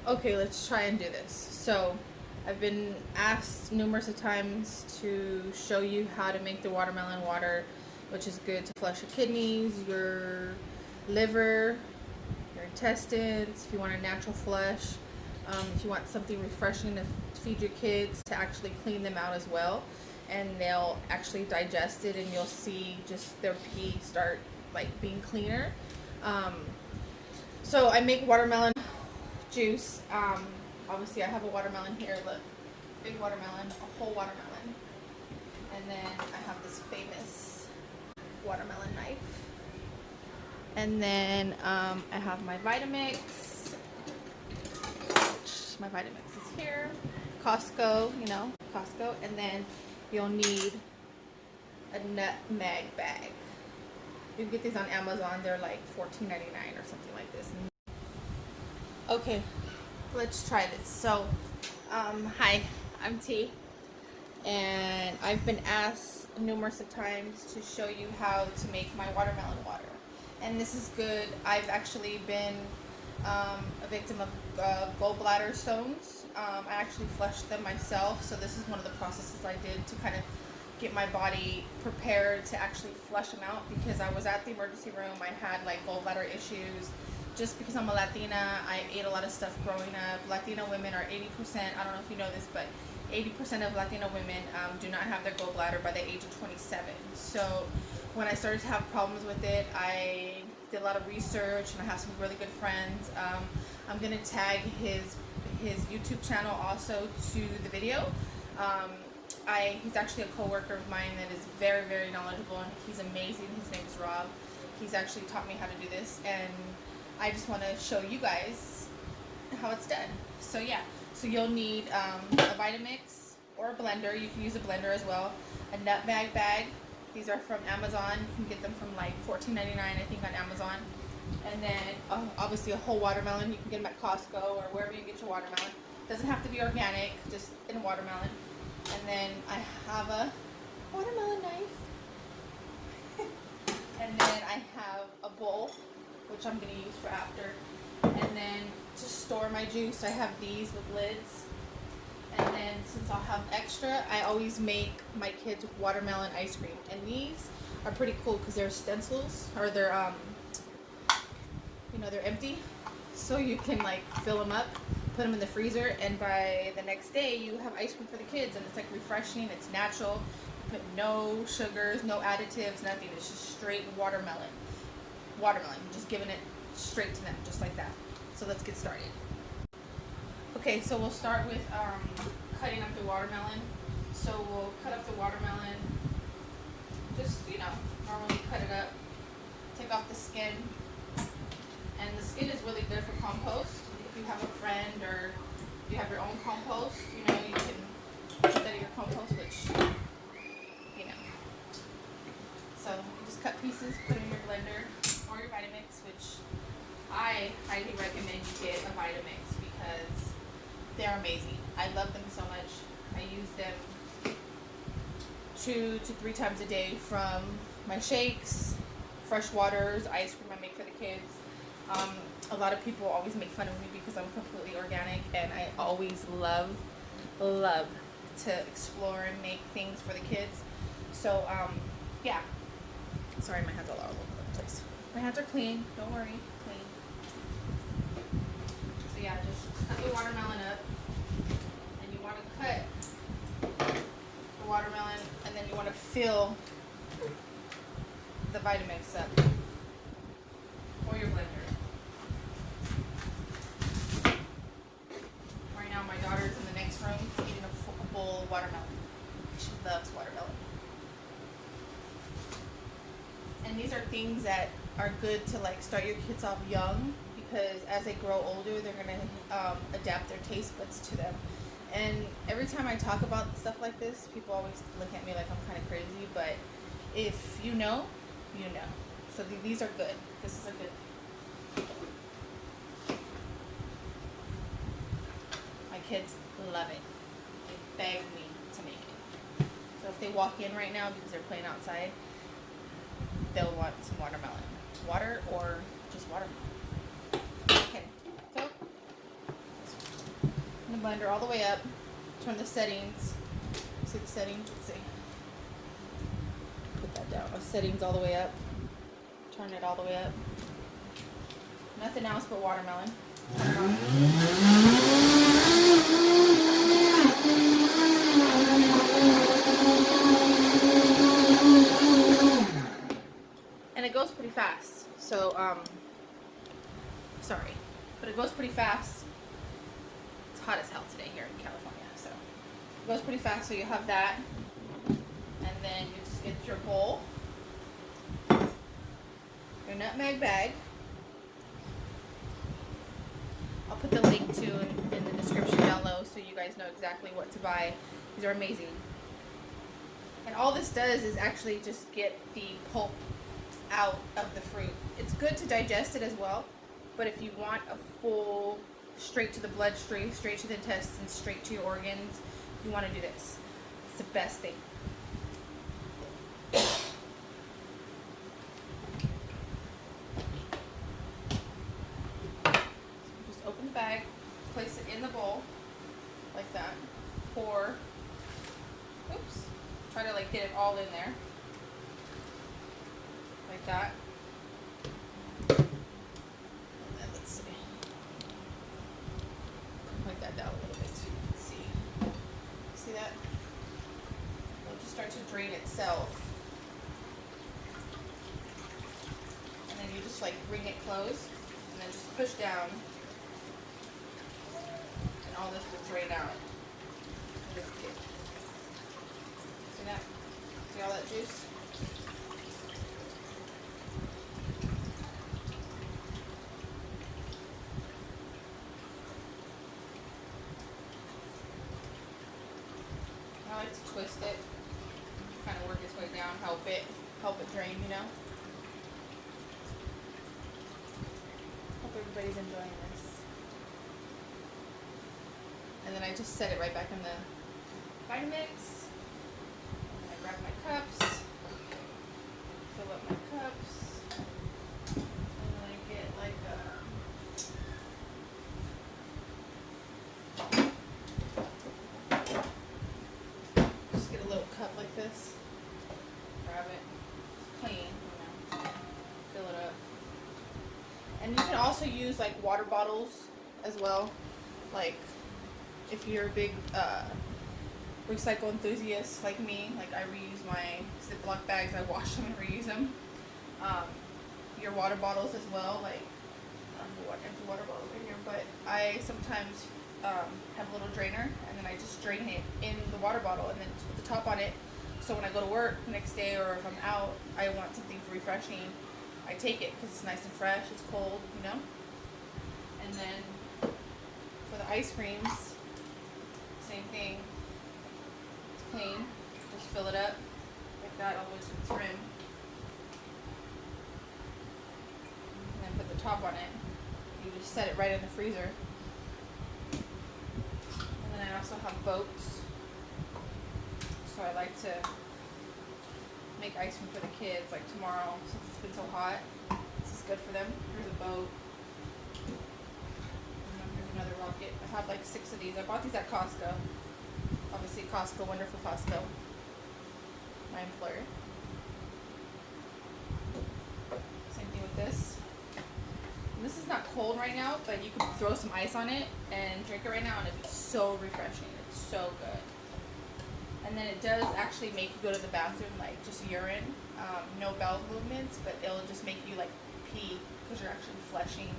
Okay, let's try and do this. So, I've been asked numerous of times to show you how to make the watermelon water, which is good to flush your kidneys, your liver, your intestines, if you want a natural flush, if you want something refreshing to feed your kids, to actually clean them out as well. And they'll actually digest it, and you'll see just their pee start like being cleaner. Um, so I make watermelon juice. Obviously, I have a watermelon here. Look, big watermelon, a whole watermelon, and then I have this famous watermelon knife. And then I have my Vitamix. My Vitamix is here. Costco, Costco. And then you'll need a nutmeg bag. You can get these on Amazon. They're like $14.99 or something like this. Okay, let's try this. So, hi, I'm T, and I've been asked numerous of times to show you how to make my watermelon water. And this is good. I've actually been a victim of gallbladder stones. I actually flushed them myself, so this is one of the processes I did to kind of get my body prepared to actually flush them out, because I was at the emergency room. I had like gallbladder issues. Just because I'm a Latina, I ate a lot of stuff growing up. Latina women are 80%, I don't know if you know this, but 80% of Latina women do not have their gallbladder by the age of 27. So when I started to have problems with it, I did a lot of research, and I have some really good friends. I'm going to tag his YouTube channel also to the video. He's actually a co-worker of mine that is very, very knowledgeable, and he's amazing. His name is Rob. He's actually taught me how to do this, and I just want to show you guys how it's done. So yeah, so you'll need a Vitamix or a blender. You can use a blender as well. A nutmeg bag. These are from Amazon. You can get them from like $14.99, I think, on Amazon. And then obviously a whole watermelon. You can get them at Costco or wherever you get your watermelon. Doesn't have to be organic, just in a watermelon. And then I have a watermelon knife. And then I have a bowl, which I'm going to use for after. And then to store my juice, I have these with lids. And then since I'll have extra, I always make my kids watermelon ice cream. And these are pretty cool because they're stencils, or they're they're empty. So you can like fill them up, put them in the freezer, and by the next day you have ice cream for the kids, and it's like refreshing, it's natural. You put no sugars, no additives, nothing. It's just straight watermelon. Just giving it straight to them, just like that. So let's get started. Okay, so we'll start with cutting up the watermelon. So we'll cut up the watermelon, just normally cut it up, take off the skin. And the skin is really good for compost. If you have a friend or you have your own compost, you can put that in your compost, which. So you just cut pieces, put it in your blender or your Vitamix, which I highly recommend you get a Vitamix because they're amazing. I love them so much. I use them 2 to 3 times a day, from my shakes, fresh waters, ice cream I make for the kids. A lot of people always make fun of me because I'm completely organic, and I always love to explore and make things for the kids. So yeah. Sorry, my hands are all over the place. My hands are clean. Don't worry, clean. So yeah, just cut the watermelon up, and you want to cut the watermelon, and then you want to fill the Vitamix up, or your blender. Right now, my daughter's in the next room eating a bowl of watermelon. She loves watermelon. And these are things that are good to like start your kids off young, because as they grow older, they're going to adapt their taste buds to them. And every time I talk about stuff like this, people always look at me like I'm kind of crazy, but if you know, you know. So these are good. This is a good. My kids love it. They beg me to make it. So if they walk in right now because they're playing outside, they'll want some watermelon. Water or just watermelon. Okay, so let's blender all the way up. Turn the settings. See the settings? Let's see. Put that down. The settings all the way up. Turn it all the way up. Nothing else but watermelon. Turn it on. And it goes pretty fast. So, sorry. But it goes pretty fast. It's hot as hell today here in California. So, it goes pretty fast. So, you have that. And then you just get your bowl. Your nutmeg bag. I'll put the link to in the description down below so you guys know exactly what to buy. These are amazing. And all this does is actually just get the pulp out of the fruit. It's good to digest it as well, but if you want a full, straight to the bloodstream, straight to the intestines, straight to your organs, you want to do this. It's the best thing. Just open the bag, place it in the bowl, like that. Pour, oops, try to like get it all in there. Like that. And then let's see. Like that down a little bit so you can see. See that? It'll just start to drain itself. And then you just like bring it close and then just push down. And all this will drain out. See that? See all that juice? I like to twist it, kind of work its way down, help it drain, you know. Hope everybody's enjoying this. And then I just set it right back in the Vitamix. And I grab my cups, fill up my cups, and then I get like just get a little cup like this, grab it, clean, you know, fill it up. And you can also use like water bottles as well, like if you're a big recycle enthusiast like me, like I reuse my Ziploc bags, I wash them and reuse them. Your water bottles as well, like I don't know what empty water bottle in here, but I sometimes have a little drainer and then I just drain it in the water bottle and then put the top on it. So when I go to work the next day or if I'm out, I want something refreshing, I take it because it's nice and fresh, it's cold, you know. And then for the ice creams, same thing. It's clean. Just fill it up like that all the way to its rim. And then put the top on it. You just set it right in the freezer. And then I also have boats. So I like to make ice cream for the kids, like tomorrow, since it's been so hot. This is good for them. Here's a boat. Here's another rocket. I have like 6 of these. I bought these at Costco. Obviously Costco, wonderful Costco. My employer. Same thing with this. And this is not cold right now, but you can throw some ice on it and drink it right now and it'd be so refreshing. It's so good. And then it does actually make you go to the bathroom, like just urine. No bowel movements, but it'll just make you like pee because you're actually flushing